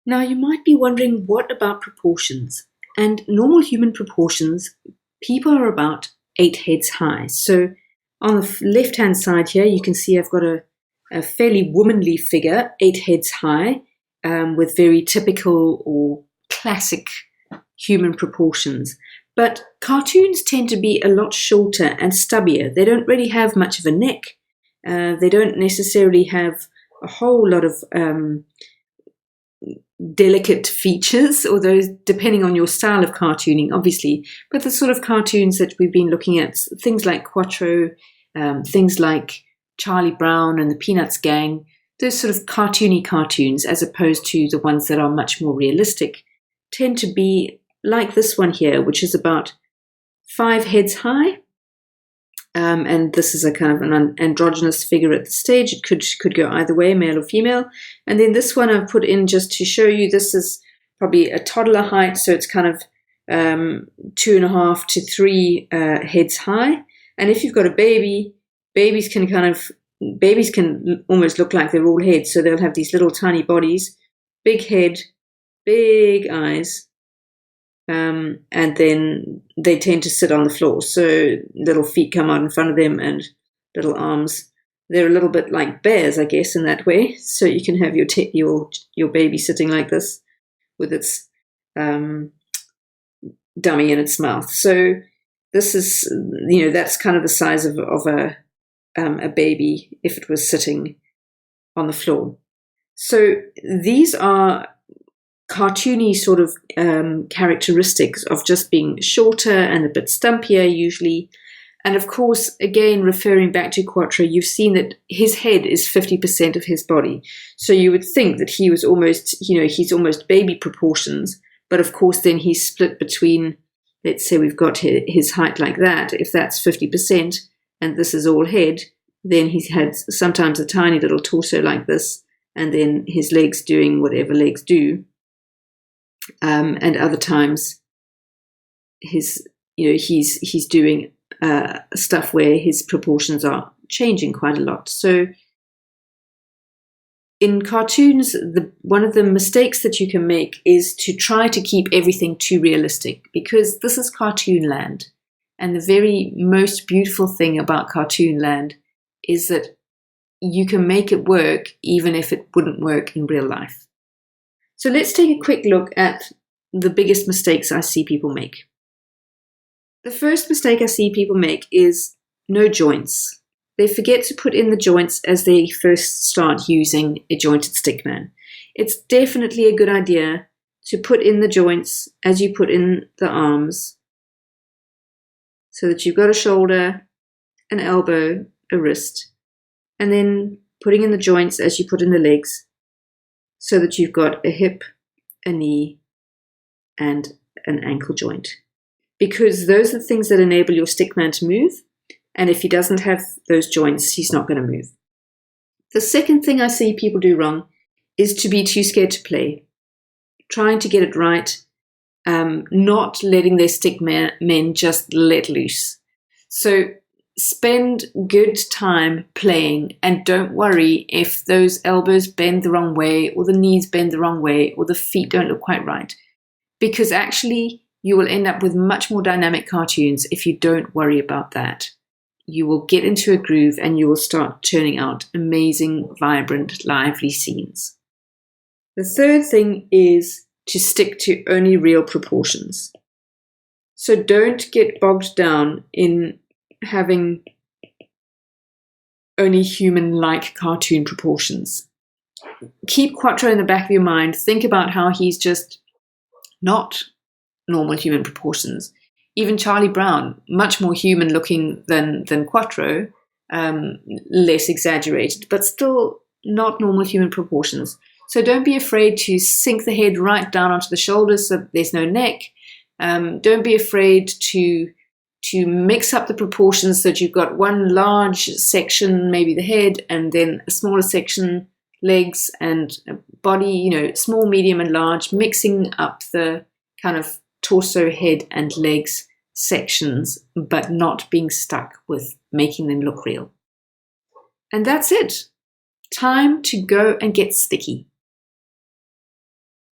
Now, you might be wondering, what about proportions? And normal human proportions, people are about 8 heads high. So on the left-hand side here, you can see I've got a fairly womanly figure, 8 heads high, with very typical or classic human proportions. But cartoons tend to be a lot shorter and stubbier. They don't really have much of a neck. They don't necessarily have a whole lot of delicate features, or those depending on your style of cartooning, obviously. But the sort of cartoons that we've been looking at, things like Quattro, things like Charlie Brown and the Peanuts Gang, those sort of cartoony cartoons, as opposed to the ones that are much more realistic, tend to be like this one here, which is about 5 heads high. And this is a kind of an androgynous figure at the stage. It could go either way, male or female. And then this one I've put in just to show you, this is probably a toddler height, so it's kind of 2.5 to 3 heads high. And if you've got a baby, babies can almost look like they're all heads. So they'll have these little tiny bodies, big head, big eyes, and then they tend to sit on the floor. So little feet come out in front of them and little arms. They're a little bit like bears, I guess, in that way. So you can have your baby sitting like this with its dummy in its mouth. So this is, that's kind of the size of a baby if it was sitting on the floor. So these are cartoony sort of characteristics of just being shorter and a bit stumpier usually. And of course, again, referring back to Quattro, you've seen that his head is 50% of his body. So you would think that he was almost, he's almost baby proportions. But of course, then he's split between, let's say we've got his height like that. If that's 50% and this is all head, then he's had sometimes a tiny little torso like this, and then his legs doing whatever legs do. And other times he's doing stuff where his proportions are changing quite a lot. So in cartoons, one of the mistakes that you can make is to try to keep everything too realistic, because this is cartoon land. And the very most beautiful thing about cartoon land is that you can make it work even if it wouldn't work in real life. So let's take a quick look at the biggest mistakes I see people make. The first mistake I see people make is no joints. They forget to put in the joints as they first start using a jointed stickman. It's definitely a good idea to put in the joints as you put in the arms, so that you've got a shoulder, an elbow, a wrist, and then putting in the joints as you put in the legs, so that you've got a hip, a knee, and an ankle joint. Because those are the things that enable your stickman to move, and if he doesn't have those joints, he's not going to move. The second thing I see people do wrong is to be too scared to play, trying to get it right, not letting their stickmen just let loose. So spend good time playing, and don't worry if those elbows bend the wrong way, or the knees bend the wrong way, or the feet don't look quite right. Because actually, you will end up with much more dynamic cartoons if you don't worry about that. You will get into a groove and you will start turning out amazing, vibrant, lively scenes. The third thing is to stick to only real proportions. So don't get bogged down in having only human-like cartoon proportions. Keep Quattro in the back of your mind. Think about how he's just not normal human proportions. Even Charlie Brown, much more human looking than Quattro, less exaggerated, but still not normal human proportions. So don't be afraid to sink the head right down onto the shoulders so there's no neck. Don't be afraid to mix up the proportions so that you've got one large section, maybe the head, and then a smaller section, legs and body, small, medium and large, mixing up the kind of torso, head and legs sections, but not being stuck with making them look real. And that's it. Time to go and get sticky.